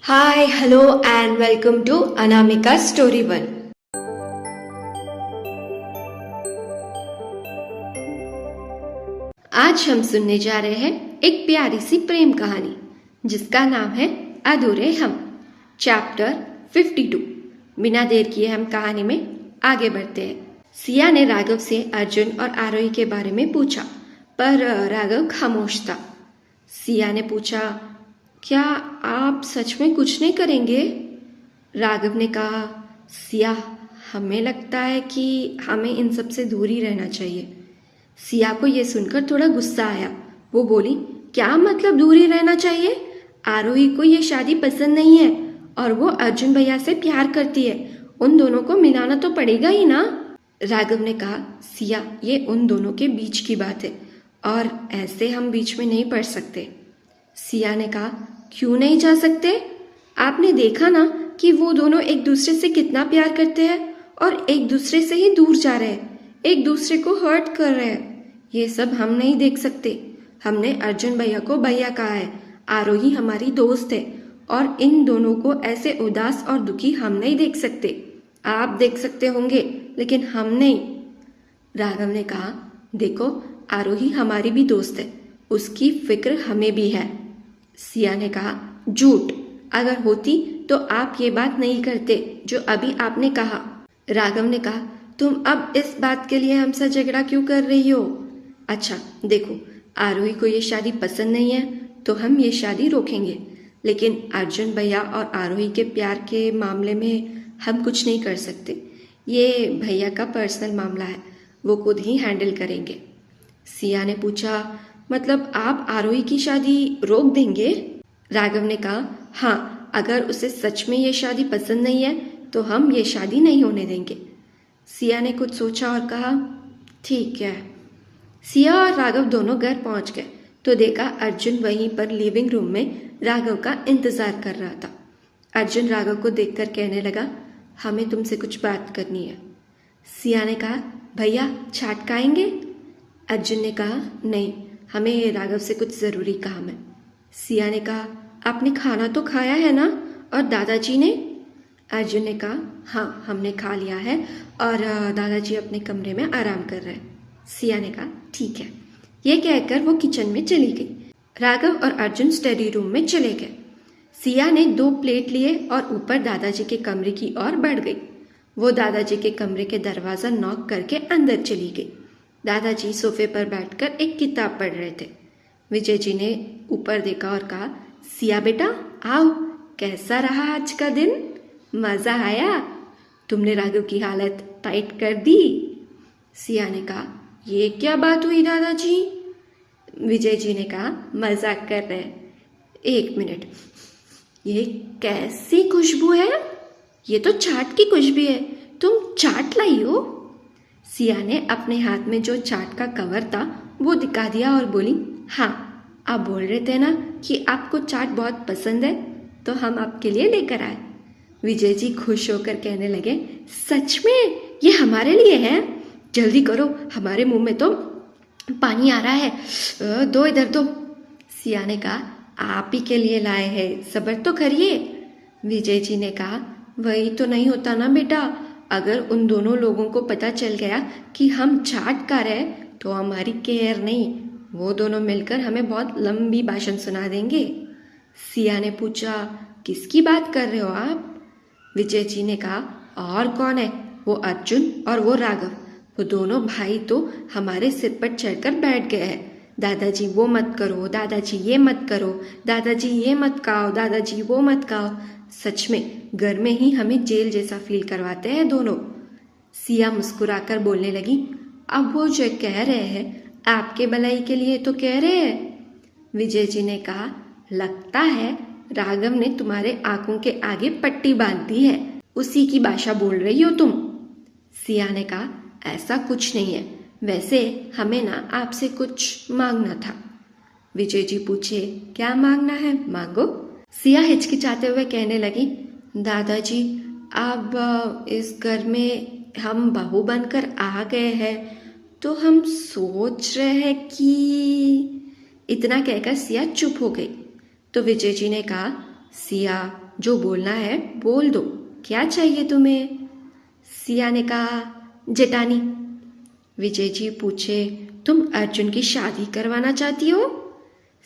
Hi, hello, and welcome to Anamika Story One. आज हम सुनने जा रहे हैं एक प्यारी सी प्रेम कहानी जिसका नाम है अधूरे हम। चैप्टर 52। बिना देर किए हम कहानी में आगे बढ़ते हैं। सिया ने राघव से अर्जुन और आरोही के बारे में पूछा, पर राघव खामोश था। सिया ने पूछा, क्या आप सच में कुछ नहीं करेंगे? राघव ने कहा, सिया, हमें लगता है कि हमें इन सब से दूर ही रहना चाहिए। सिया को यह सुनकर थोड़ा गुस्सा आया। वो बोली, क्या मतलब दूर ही रहना चाहिए? आरोही को ये शादी पसंद नहीं है और वो अर्जुन भैया से प्यार करती है। उन दोनों को मिलाना तो पड़ेगा ही ना। राघव ने कहा, सिया, ये उन दोनों के बीच की बात है और ऐसे हम बीच में नहीं पड़ सकते। सिया ने कहा, क्यों नहीं जा सकते? आपने देखा ना कि वो दोनों एक दूसरे से कितना प्यार करते हैं और एक दूसरे से ही दूर जा रहे हैं, एक दूसरे को हर्ट कर रहे हैं। ये सब हम नहीं देख सकते। हमने अर्जुन भैया को भैया कहा है, आरोही हमारी दोस्त है और इन दोनों को ऐसे उदास और दुखी हम नहीं देख सकते। आप देख सकते होंगे लेकिन हम नहीं। राघव ने कहा, देखो, आरोही हमारी भी दोस्त है, उसकी फिक्र हमें भी है। सिया ने कहा, झूठ। अगर होती तो आप ये बात नहीं करते जो अभी आपने कहा। राघव ने कहा, तुम अब इस बात के लिए हमसे झगड़ा क्यों कर रही हो? अच्छा देखो, आरोही को ये शादी पसंद नहीं है तो हम ये शादी रोकेंगे, लेकिन अर्जुन भैया और आरोही के प्यार के मामले में हम कुछ नहीं कर सकते। ये भैया का पर्सनल मामला है, वो खुद ही हैंडल करेंगे। सिया ने पूछा, मतलब आप आरोही की शादी रोक देंगे? राघव ने कहा, हाँ, अगर उसे सच में ये शादी पसंद नहीं है तो हम ये शादी नहीं होने देंगे। सिया ने कुछ सोचा और कहा, ठीक है। सिया और राघव दोनों घर पहुंच गए तो देखा अर्जुन वहीं पर लिविंग रूम में राघव का इंतजार कर रहा था। अर्जुन राघव को देखकर कहने लगा, हमें तुमसे कुछ बात करनी है। सिया ने कहा, भैया चाट खाएंगे? अर्जुन ने कहा, नहीं, हमें राघव से कुछ ज़रूरी काम है। सिया ने कहा, आपने खाना तो खाया है ना, और दादाजी ने? अर्जुन ने कहा, हाँ, हमने खा लिया है और दादाजी अपने कमरे में आराम कर रहे हैं। सिया ने कहा, ठीक है। ये कहकर वो किचन में चली गई। राघव और अर्जुन स्टडी रूम में चले गए। सिया ने 2 प्लेट लिए और ऊपर दादाजी के कमरे की ओर बढ़ गई। वो दादाजी के कमरे के दरवाज़ा नॉक करके अंदर चली गई। दादाजी सोफे पर बैठकर एक किताब पढ़ रहे थे। विजय जी ने ऊपर देखा और कहा, सिया बेटा, आओ, कैसा रहा आज का दिन? मज़ा आया? तुमने राघव की हालत टाइट कर दी। सिया ने कहा, ये क्या बात हुई दादाजी? विजय जी ने कहा, मजाक कर रहे हैं। 1 मिनट, ये कैसी खुशबू है? ये तो चाट की खुशबू है। तुम चाट लाई हो? सिया ने अपने हाथ में जो चाट का कवर था वो दिखा दिया और बोली, हाँ, आप बोल रहे थे ना कि आपको चाट बहुत पसंद है, तो हम आपके लिए लेकर आए। विजय जी खुश होकर कहने लगे, सच में? ये हमारे लिए है? जल्दी करो, हमारे मुंह में तो पानी आ रहा है। दो, इधर दो। सिया ने कहा, आप ही के लिए लाए हैं, सब्र तो करिए। विजय जी ने कहा, वही तो नहीं होता ना बेटा, अगर उन दोनों लोगों को पता चल गया कि हम चाट खा रहे हैं तो हमारी केयर नहीं, वो दोनों मिलकर हमें बहुत लंबी भाषण सुना देंगे। सिया ने पूछा, किसकी बात कर रहे हो आप? विजय जी ने कहा, और कौन है? वो अर्जुन और वो राघव। वो दोनों भाई तो हमारे सिर पर चढ़कर बैठ गए हैं। दादाजी वो मत करो, दादाजी ये मत करो, दादाजी ये मत खाओ, दादाजी वो मत खाओ। सच में घर में ही हमें जेल जैसा फील करवाते हैं दोनों। सिया मुस्कुराकर बोलने लगी, अब वो जो कह रहे हैं आपके भलाई के लिए तो कह रहे हैं। विजय जी ने कहा, लगता है राघव ने तुम्हारे आंखों के आगे पट्टी बांध दी है, उसी की भाषा बोल रही हो तुम। सिया ने कहा, ऐसा कुछ नहीं है, वैसे हमें ना आपसे कुछ मांगना था। विजय जी पूछे, क्या मांगना है? मांगो। सिया हिचकिचाते हुए कहने लगी, दादाजी, अब इस घर में हम बहू बनकर आ गए हैं तो हम सोच रहे हैं कि। इतना कहकर सिया चुप हो गई। तो विजय जी ने कहा, सिया, जो बोलना है बोल दो, क्या चाहिए तुम्हें? सिया ने कहा, जेठानी। विजय जी पूछे, तुम अर्जुन की शादी करवाना चाहती हो?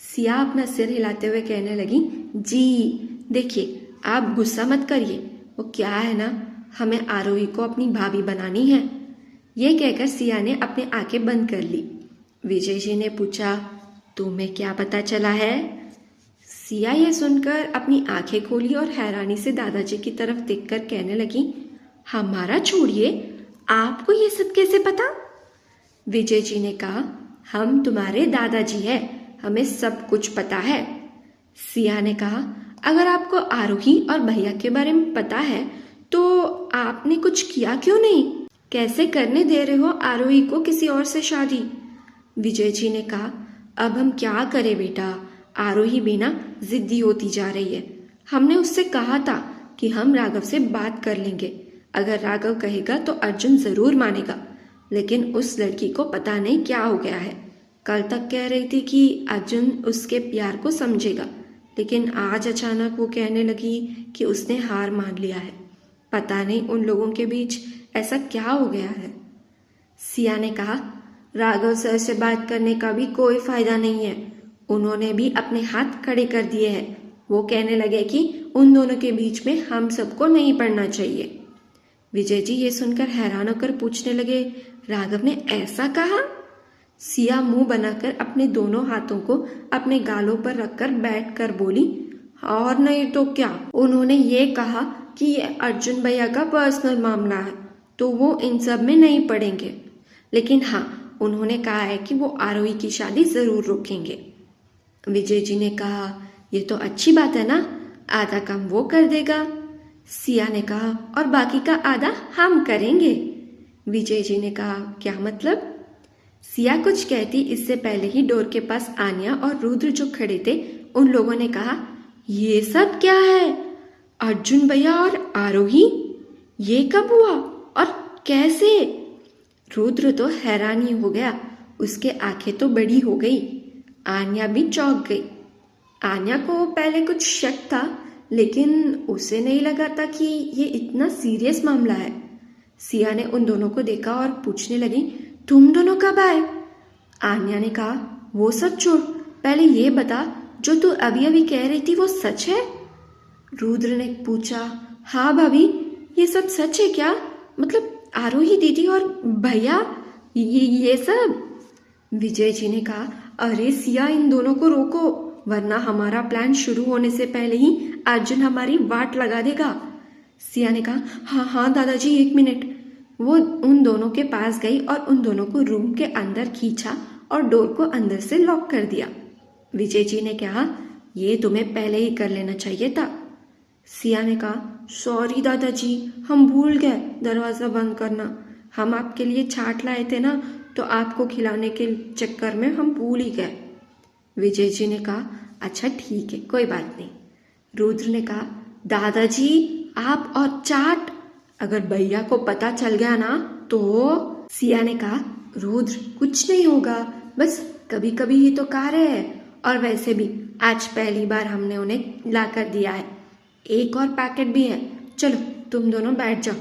सिया अपना सिर हिलाते हुए कहने लगी, जी। देखिए, आप गुस्सा मत करिए, वो क्या है ना, हमें आरोही को अपनी भाभी बनानी है। ये कहकर सिया ने अपनी आंखें बंद कर ली। विजय जी ने पूछा, तुम्हें क्या पता चला है? सिया ये सुनकर अपनी आंखें खोली और हैरानी से दादाजी की तरफ देखकर कहने लगी, हमारा छोड़िए, आपको ये सब कैसे पता? विजय जी ने कहा, हम तुम्हारे दादाजी हैं, हमें सब कुछ पता है। सिया ने कहा, अगर आपको आरोही और भैया के बारे में पता है तो आपने कुछ किया क्यों नहीं? कैसे करने दे रहे हो आरोही को किसी और से शादी? विजय जी ने कहा, अब हम क्या करें बेटा, आरोही भी ना जिद्दी होती जा रही है। हमने उससे कहा था कि हम राघव से बात कर लेंगे, अगर राघव कहेगा तो अर्जुन जरूर मानेगा, लेकिन उस लड़की को पता नहीं क्या हो गया है। कल तक कह रही थी कि अर्जुन उसके प्यार को समझेगा, लेकिन आज अचानक वो कहने लगी कि उसने हार मान लिया है। पता नहीं उन लोगों के बीच ऐसा क्या हो गया है। सिया ने कहा, राघव सर से बात करने का भी कोई फायदा नहीं है, उन्होंने भी अपने हाथ खड़े कर दिए हैं। वो कहने लगे कि उन दोनों के बीच में हम सबको नहीं पड़ना चाहिए। विजय जी ये सुनकर हैरान होकर पूछने लगे, राघव ने ऐसा कहा? सिया मुंह बनाकर अपने दोनों हाथों को अपने गालों पर रखकर बैठकर बोली, और नहीं तो क्या, उन्होंने ये कहा कि ये अर्जुन भैया का पर्सनल मामला है तो वो इन सब में नहीं पड़ेंगे, लेकिन हाँ, उन्होंने कहा है कि वो आरोही की शादी जरूर रोकेंगे। विजय जी ने कहा, ये तो अच्छी बात है ना, आधा काम वो कर देगा। सिया ने कहा, और बाकी का आधा हम करेंगे। विजय जी ने कहा, क्या मतलब? सिया कुछ कहती इससे पहले ही डोर के पास आन्या और रुद्र जो खड़े थे उन लोगों ने कहा, ये सब क्या है? अर्जुन भैया और आरोही, ये कब हुआ और कैसे? रुद्र तो हैरान ही हो गया, उसके आंखें तो बड़ी हो गई। आन्या भी चौंक गई। आन्या को पहले कुछ शक था, लेकिन उसे नहीं लगा था कि ये इतना सीरियस मामला है। सिया ने उन दोनों को देखा और पूछने लगी, तुम दोनों कब आए? आन्या ने कहा, वो सब छोड़, पहले ये बता, जो तू अभी अभी कह रही थी वो सच है? रुद्र ने पूछा, हाँ भाभी, ये सब सच है क्या? मतलब आरोही दीदी और भैया ये सब? विजय जी ने कहा, अरे सिया, इन दोनों को रोको, वरना हमारा प्लान शुरू होने से पहले ही अर्जुन हमारी वाट लगा देगा। सिया ने कहा, हाँ हाँ दादाजी, एक मिनट। वो उन दोनों के पास गई और उन दोनों को रूम के अंदर खींचा और डोर को अंदर से लॉक कर दिया। विजय जी ने कहा, ये तुम्हें पहले ही कर लेना चाहिए था। सिया ने कहा, सॉरी दादाजी, हम भूल गए दरवाज़ा बंद करना, हम आपके लिए छाछ लाए थे ना, तो आपको खिलाने के चक्कर में हम भूल ही गए। विजय जी ने कहा, अच्छा ठीक है, कोई बात नहीं। रुद्र ने कहा, दादाजी आप और चाट, अगर भैया को पता चल गया ना तो। सिया ने कहा, रुद्र कुछ नहीं होगा, बस कभी कभी ही तो कह रहे हैं, और वैसे भी आज पहली बार हमने उन्हें ला कर दिया है, एक और पैकेट भी है, चलो तुम दोनों बैठ जाओ,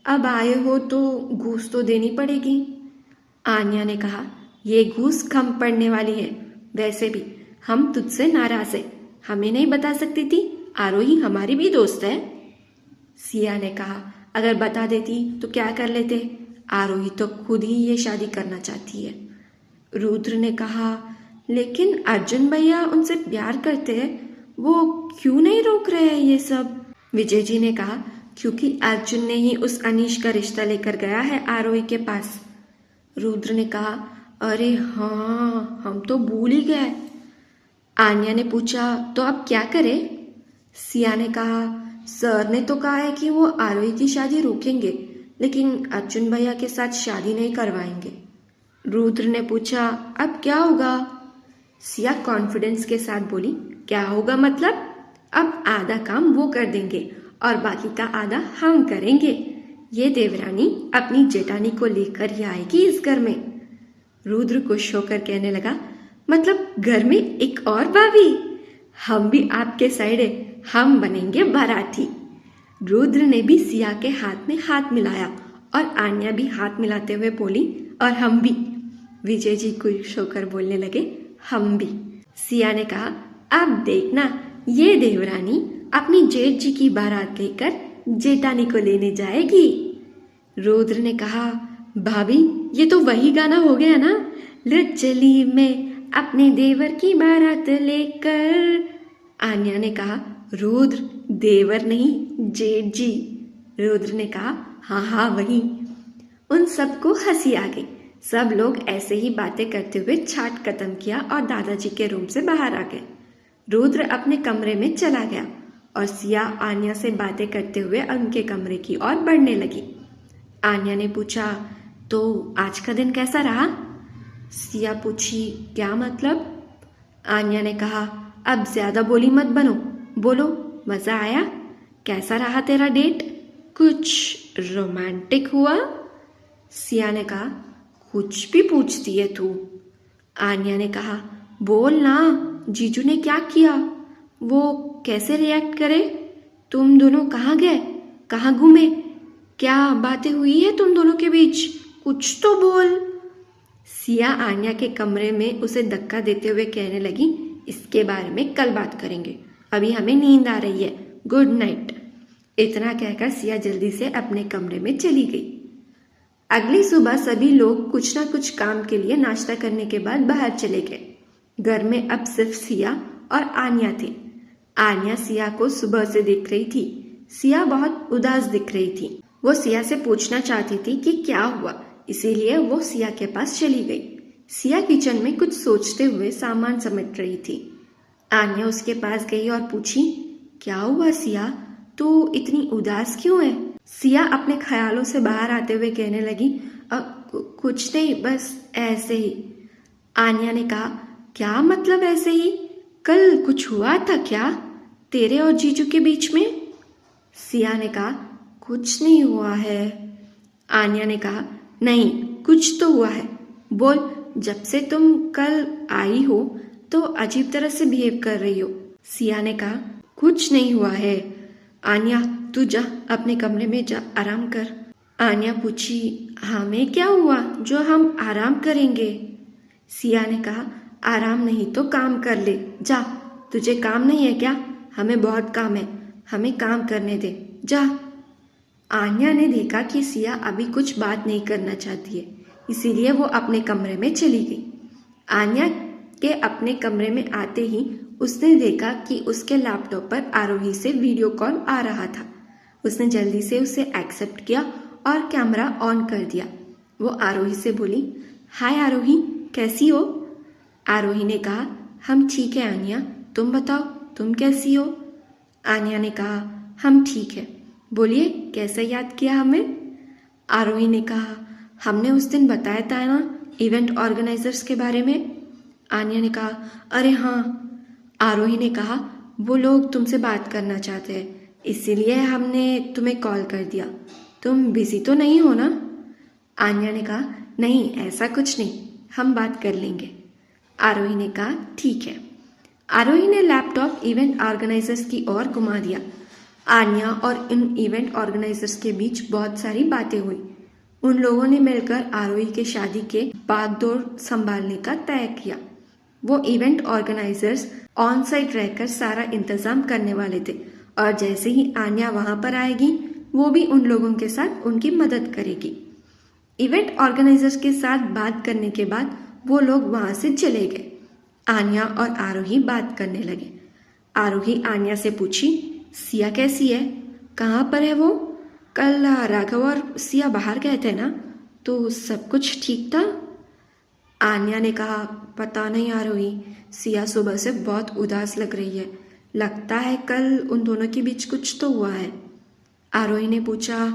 अब आए हो तो घूस तो देनी पड़ेगी। आन्या ने कहा, ये घूस कम पड़ने वाली है, वैसे भी हम तुझसे नाराज है, हमें नहीं बता सकती थी, आरोही हमारी भी दोस्त है। सिया ने कहा, अगर बता देती तो क्या कर लेते, आरोही तो खुद ही ये शादी करना चाहती है। रुद्र ने कहा, लेकिन अर्जुन भैया उनसे प्यार करते हैं, वो क्यों नहीं रोक रहे हैं ये सब? विजय जी ने कहा, क्योंकि अर्जुन ने ही उस अनीश का रिश्ता लेकर गया है आरोही के पास। रुद्र ने कहा, अरे हाँ, हम तो भूल ही गए। आन्या ने पूछा, तो अब क्या करें? सिया ने कहा, सर ने तो कहा है कि वो आरोही की शादी रोकेंगे, लेकिन अर्जुन भैया के साथ शादी नहीं करवाएंगे। रुद्र ने पूछा, अब क्या होगा? सिया कॉन्फिडेंस के साथ बोली, क्या होगा मतलब? अब आधा काम वो कर देंगे और बाकी का आधा हम करेंगे। ये देवरानी अपनी जेठानी को लेकर ही आएगी इस घर में। रुद्र खुश होकर कहने लगा, मतलब घर में एक और भाभी? हम भी आपके साइड है, हम बनेंगे बाराती। रुद्र ने भी सिया के हाथ में हाथ मिलाया और आन्या भी हाथ मिलाते हुए बोली, और हम भी। विजय जी खुश होकर बोलने लगे, हम भी। सिया ने कहा, अब देखना ये देवरानी अपनी जेठ जी की बारात लेकर जेठानी को लेने जाएगी। रुद्र ने कहा, भाभी ये तो वही गाना हो गया ना, ले चली मैं अपने देवर की बारात लेकर। आन्या ने कहा, रुद्र देवर नहीं जेठ जी। रुद्र ने कहा, हाँ हाँ वही। उन सबको हंसी आ गई। सब लोग ऐसे ही बातें करते हुए छाट खत्म किया और दादाजी के रूम से बाहर आ गए। रुद्र अपने कमरे में चला गया और सिया आन्या से बातें करते हुए उनके कमरे की ओर बढ़ने लगी। आन्या ने पूछा, तो आज का दिन कैसा रहा? सिया पूछी, क्या मतलब? आन्या ने कहा, अब ज्यादा बोली मत बनो, बोलो मजा आया? कैसा रहा तेरा डेट? कुछ रोमांटिक हुआ? सिया ने कहा, कुछ भी पूछती है तू। आन्या ने कहा, बोल ना, जीजू ने क्या किया? वो कैसे रिएक्ट करे? तुम दोनों कहाँ गए, कहाँ घूमे, क्या बातें हुई है तुम दोनों के बीच? कुछ तो बोल। सिया आन्या के कमरे में उसे धक्का देते हुए कहने लगी, इसके बारे में कल बात करेंगे, अभी हमें नींद आ रही है, गुड नाइट। इतना कहकर सिया जल्दी से अपने कमरे में चली गई। अगली सुबह सभी लोग कुछ ना कुछ काम के लिए नाश्ता करने के बाद बाहर चले गए। घर में अब सिर्फ सिया और आन्या थे। आन्या सिया को सुबह से देख रही थी। सिया बहुत उदास दिख रही थी। वो सिया से पूछना चाहती थी कि क्या हुआ, इसीलिए वो सिया के पास चली गई। सिया किचन में कुछ सोचते हुए सामान समेट रही थी। आन्या उसके पास गई और पूछी, क्या हुआ सिया, तू इतनी उदास क्यों है? सिया अपने ख्यालों से बाहर आते हुए कहने लगी, कुछ नहीं, बस ऐसे ही। आन्या ने कहा, क्या मतलब ऐसे ही? कल कुछ हुआ था क्या तेरे और जीजू के बीच में? सिया ने कहा, कुछ नहीं हुआ है। आन्या ने कहा, नहीं कुछ तो हुआ है, बोल। जब से तुम कल आई हो तो अजीब तरह से बिहेव कर रही हो। सिया ने कहा, कुछ नहीं हुआ है। आन्या तू जा अपने कमरे में जा, आराम कर। आन्या पूछी, हमें क्या हुआ जो हम आराम करेंगे? सिया ने कहा, आराम नहीं तो काम कर ले, जा। तुझे काम नहीं है क्या? हमें बहुत काम है, हमें काम करने दे, जा। आन्या ने देखा कि सिया अभी कुछ बात नहीं करना चाहती है, इसीलिए वो अपने कमरे में चली गई। आन्या के अपने कमरे में आते ही उसने देखा कि उसके लैपटॉप पर आरोही से वीडियो कॉल आ रहा था। उसने जल्दी से उसे एक्सेप्ट किया और कैमरा ऑन कर दिया। वो आरोही से बोली, हाय आरोही, कैसी हो? आरोही ने कहा, हम ठीक है आन्या, तुम बताओ तुम कैसी हो? आन्या ने कहा, हम ठीक है। बोलिए कैसे याद किया हमें? आरोही ने कहा, हमने उस दिन बताया था ना इवेंट ऑर्गेनाइजर्स के बारे में। आन्या ने कहा, अरे हाँ। आरोही ने कहा, वो लोग तुमसे बात करना चाहते हैं, इसीलिए हमने तुम्हें कॉल कर दिया। तुम बिजी तो नहीं हो ना? आन्या ने कहा, नहीं ऐसा कुछ नहीं, हम बात कर लेंगे। आरोही ने कहा, ठीक है। आरोही ने लैपटॉप इवेंट ऑर्गेनाइजर्स की ओर घुमा दिया। आन्या और इन इवेंट ऑर्गेनाइजर्स के बीच बहुत सारी बातें हुई। उन लोगों ने मिलकर आरोही के शादी के बागडोर संभालने का तय किया। वो इवेंट ऑर्गेनाइजर्स ऑन साइट रहकर सारा इंतजाम करने वाले थे और जैसे ही आन्या वहां पर आएगी वो भी उन लोगों के साथ उनकी मदद करेगी। इवेंट ऑर्गेनाइजर्स के साथ बात करने के बाद वो लोग वहां से चले गए। आन्या और आरोही बात करने लगे। आरोही आन्या से पूछी, सिया कैसी है, कहाँ पर है वो? कल राघव और सिया बाहर गए थे ना, तो सब कुछ ठीक था? आन्या ने कहा, पता नहीं आरोही, सिया सुबह से बहुत उदास लग रही है, लगता है कल उन दोनों के बीच कुछ तो हुआ है। आरोही ने पूछा,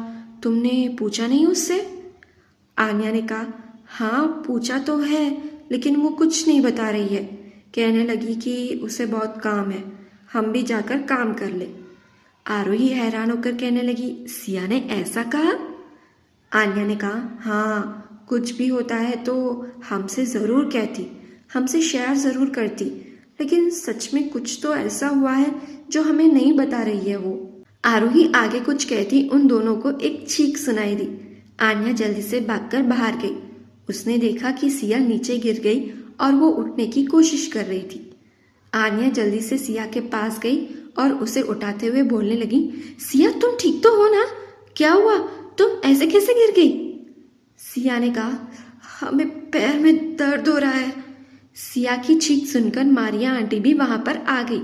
तुमने पूछा नहीं उससे? आन्या ने कहा, हाँ पूछा तो है, लेकिन वो कुछ नहीं बता रही है, कहने लगी कि उसे बहुत काम है, हम भी जाकर काम कर ले। आरोही हैरान होकर कहने लगी, सिया ने ऐसा कहा? आन्या ने कहा, हाँ कुछ भी होता है तो हमसे ज़रूर कहती, हमसे शेयर ज़रूर करती, लेकिन सच में कुछ तो ऐसा हुआ है जो हमें नहीं बता रही है वो। आरोही आगे कुछ कहती उन दोनों को एक चीख सुनाई दी। आन्या जल्दी से भागकर बाहर गई। उसने देखा कि सिया नीचे गिर गई और वो उठने की कोशिश कर रही थी। आन्या जल्दी से सिया के पास गई और उसे उठाते हुए बोलने लगी, सिया तुम ठीक तो हो ना? क्या हुआ? तुम ऐसे कैसे गिर गई? सिया ने कहा, हमें पैर में दर्द हो रहा है। सिया की चीख सुनकर मारिया आंटी भी वहां पर आ गई।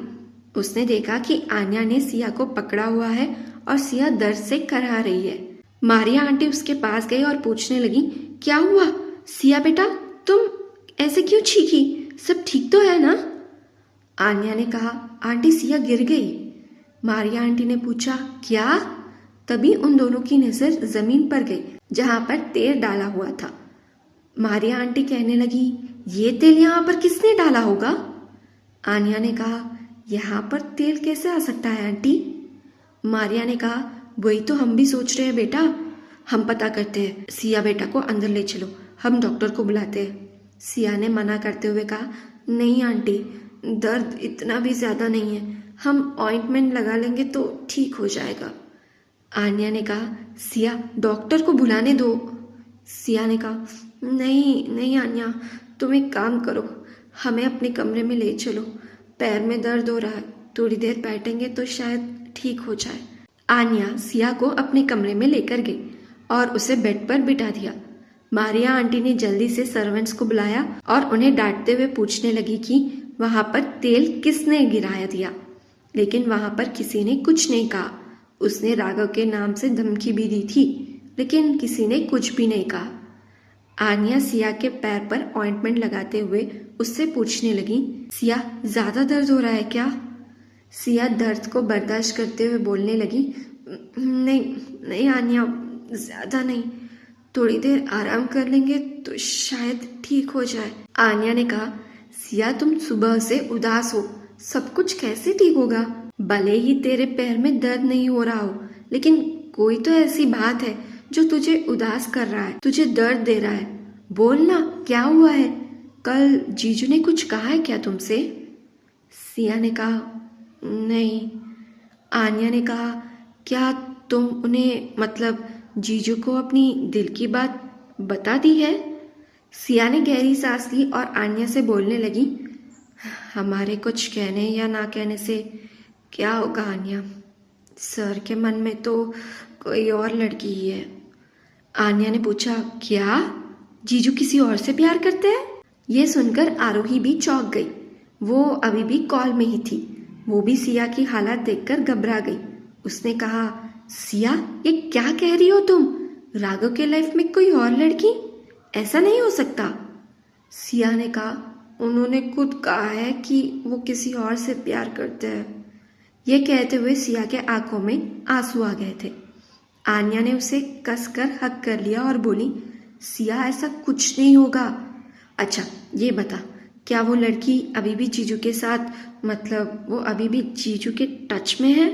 उसने देखा कि आन्या ने सिया को पकड़ा हुआ है और सिया दर्द से कराह रही है। मारिया आंटी उसके पास गई और पूछने लगी, क्या हुआ सिया बेटा, तुम ऐसे क्यों चीखी? सब ठीक तो है ना? आन्या ने कहा, आंटी सिया गिर गई। मारिया आंटी ने पूछा, क्या? तभी उन दोनों की नजर जमीन पर गई जहां पर तेल डाला हुआ था। मारिया आंटी कहने लगी, ये तेल यहाँ पर किसने डाला होगा? आन्या ने कहा, यहाँ पर तेल कैसे आ सकता है आंटी? मारिया ने कहा, वही तो हम भी सोच रहे हैं बेटा, हम पता करते हैं। सिया बेटा को अंदर ले चलो, हम डॉक्टर को बुलाते हैं। सिया ने मना करते हुए कहा, नहीं आंटी, दर्द इतना भी ज्यादा नहीं है, हम ऑइंटमेंट लगा लेंगे तो ठीक हो जाएगा। आन्या ने कहा, सिया डॉक्टर को बुलाने दो। सिया ने कहा, नहीं नहीं आन्या, तुम एक काम करो, हमें अपने कमरे में ले चलो, पैर में दर्द हो रहा है, थोड़ी देर बैठेंगे तो शायद ठीक हो जाए। आन्या सिया को अपने कमरे में लेकर गई और उसे बेड पर बिठा दिया। मारिया आंटी ने जल्दी से सर्वेंट्स को बुलाया और उन्हें डांटते हुए पूछने लगी कि वहां पर तेल किसने गिराया दिया, लेकिन वहां पर किसी ने कुछ नहीं कहा। उसने राघव के नाम से धमकी भी दी थी, लेकिन किसी ने कुछ भी नहीं कहा। आन्या सिया के पैर पर ऑइंटमेंट लगाते हुए उससे पूछने लगी, सिया ज्यादा दर्द हो रहा है क्या? सिया दर्द को बर्दाश्त करते हुए बोलने लगी, नहीं नहीं आन्या, ज्यादा नहीं, थोड़ी देर आराम कर लेंगे तो शायद ठीक हो जाए। आन्या ने कहा, सिया तुम सुबह से उदास हो, सब कुछ कैसे ठीक होगा? भले ही तेरे पैर में दर्द नहीं हो रहा हो, लेकिन कोई तो ऐसी बात है जो तुझे उदास कर रहा है, तुझे दर्द दे रहा है। बोल ना, क्या हुआ है? कल जीजू ने कुछ कहा है क्या तुमसे? सिया ने कहा, नहीं। आन्या ने कहा, क्या तुम उन्हें मतलब जीजू को अपनी दिल की बात बता दी है? सिया ने गहरी सांस ली और आन्या से बोलने लगी, हमारे कुछ कहने या ना कहने से क्या होगा आन्या, सर के मन में तो कोई और लड़की ही है। आन्या ने पूछा, क्या जीजू किसी और से प्यार करते हैं? ये सुनकर आरोही भी चौंक गई। वो अभी भी कॉल में ही थी। वो भी सिया की हालत देखकर घबरा गई। उसने कहा, सिया ये क्या कह रही हो तुम? राघव के लाइफ में कोई और लड़की? ऐसा नहीं हो सकता। सिया ने कहा, उन्होंने खुद कहा है कि वो किसी और से प्यार करते हैं। ये कहते हुए सिया के आंखों में आंसू आ गए थे। आन्या ने उसे कसकर हक कर लिया और बोली, सिया ऐसा कुछ नहीं होगा। अच्छा ये बता, क्या वो लड़की अभी भी जीजू के साथ, मतलब वो अभी भी जीजू के टच में है?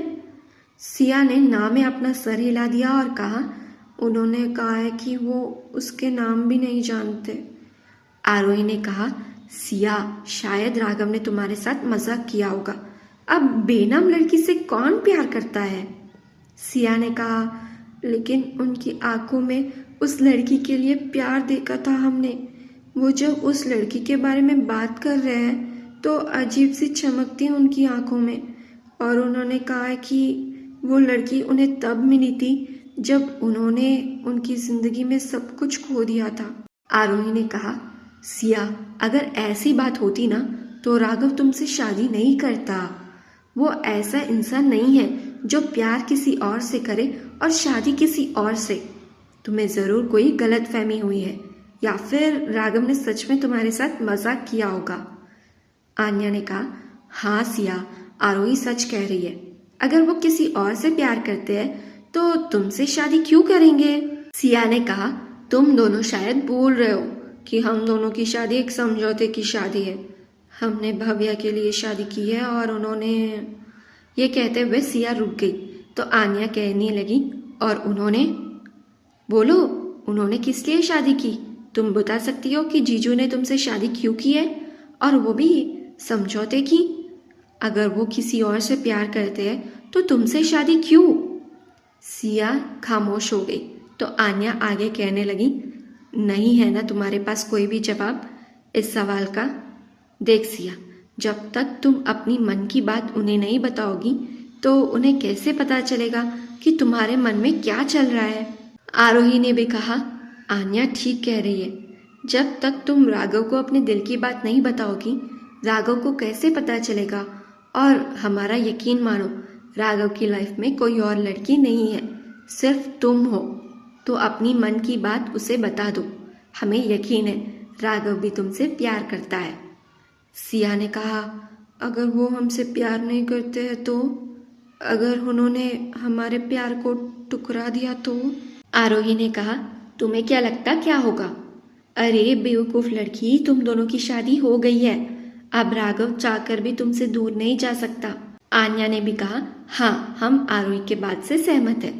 सिया ने ना में अपना सर हिला दिया और कहा, उन्होंने कहा है कि वो उसके नाम भी नहीं जानते। आरोही ने कहा, सिया शायद राघव ने तुम्हारे साथ मजाक किया होगा, अब बेनाम लड़की से कौन प्यार करता है? सिया ने कहा, लेकिन उनकी आंखों में उस लड़की के लिए प्यार देखा था हमने। वो जब उस लड़की के बारे में बात कर रहे हैं तो अजीब सी चमकती है उनकी आंखों में, और उन्होंने कहा है कि वो लड़की उन्हें तब मिली थी जब उन्होंने उनकी जिंदगी में सब कुछ खो दिया था। आरोही ने कहा, सिया अगर ऐसी बात होती ना तो राघव तुमसे शादी नहीं करता। वो ऐसा इंसान नहीं है जो प्यार किसी और से करे और शादी किसी और से। तुम्हें जरूर कोई गलत फहमी हुई है, या फिर राघव ने सच में तुम्हारे साथ मजाक किया होगा। आन्या ने कहा, हाँ सिया, आरोही सच कह रही है। अगर वो किसी और से प्यार करते हैं तो तुमसे शादी क्यों करेंगे? सिया ने कहा, तुम दोनों शायद भूल रहे हो कि हम दोनों की शादी एक समझौते की शादी है। हमने भव्या के लिए शादी की है और उन्होंने। ये कहते हुए सिया रुक गई तो आन्या कहने लगी, और उन्होंने? बोलो, उन्होंने किस लिए शादी की? तुम बता सकती हो कि जीजू ने तुमसे शादी क्यों की है, और वो भी समझौते की? अगर वो किसी और से प्यार करते हैं तो तुमसे शादी क्यों? सिया खामोश हो गई तो आन्या आगे कहने लगी, नहीं है ना तुम्हारे पास कोई भी जवाब इस सवाल का? देख सिया, जब तक तुम अपनी मन की बात उन्हें नहीं बताओगी तो उन्हें कैसे पता चलेगा कि तुम्हारे मन में क्या चल रहा है? आरोही ने भी कहा, आन्या ठीक कह रही है। जब तक तुम राघव को अपने दिल की बात नहीं बताओगी, राघव को कैसे पता चलेगा? और हमारा यकीन मानो, राघव की लाइफ में कोई और लड़की नहीं है, सिर्फ तुम हो। तो अपनी मन की बात उसे बता दो। हमें यकीन है राघव भी तुमसे प्यार करता है। सिया ने कहा, अगर वो हमसे प्यार नहीं करते हैं तो? अगर उन्होंने हमारे प्यार को ठुकरा दिया तो? आरोही ने कहा, तुम्हें क्या लगता क्या होगा? अरे बेवकूफ लड़की, तुम दोनों की शादी हो गई है, अब राघव चाहकर भी तुमसे दूर नहीं जा सकता। आन्या ने भी कहा, हाँ हम आरोही के बात से सहमत है।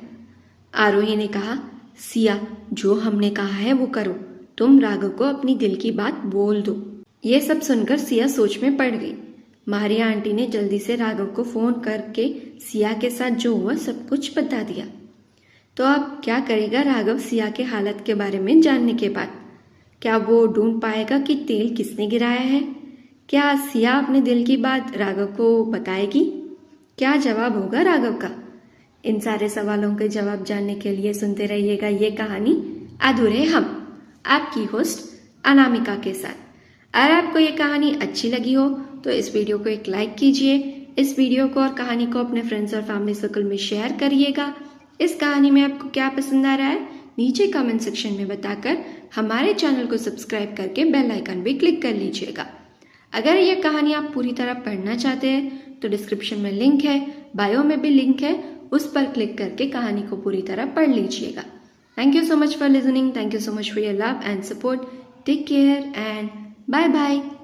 आरोही ने कहा, सिया जो हमने कहा है वो करो, तुम राघव को अपनी दिल की बात बोल दो। ये सब सुनकर सिया सोच में पड़ गई। मारिया आंटी ने जल्दी से राघव को फोन करके सिया के साथ जो हुआ सब कुछ बता दिया। तो अब क्या करेगा राघव सिया के हालत के बारे में जानने के बाद? क्या वो ढूंढ पाएगा कि तेल किसने गिराया है? क्या सिया अपने दिल की बात राघव को बताएगी? क्या जवाब होगा राघव का? इन सारे सवालों के जवाब जानने के लिए सुनते रहिएगा ये कहानी अधूरे हम, आपकी होस्ट अनामिका के साथ। अगर आपको ये कहानी अच्छी लगी हो तो इस वीडियो को एक लाइक कीजिए, इस वीडियो को और कहानी को अपने फ्रेंड्स और फैमिली सर्कल में शेयर करिएगा। इस कहानी में आपको क्या पसंद आ रहा है नीचे कमेंट सेक्शन में बताकर हमारे चैनल को सब्सक्राइब करके बेल आइकन भी क्लिक कर लीजिएगा। अगर यह कहानी आप पूरी तरह पढ़ना चाहते हैं तो डिस्क्रिप्शन में लिंक है, बायो में भी लिंक है, उस पर क्लिक करके कहानी को पूरी तरह पढ़ लीजिएगा। Thank you so much for listening. Thank you so much for your love and support. Take care and bye bye.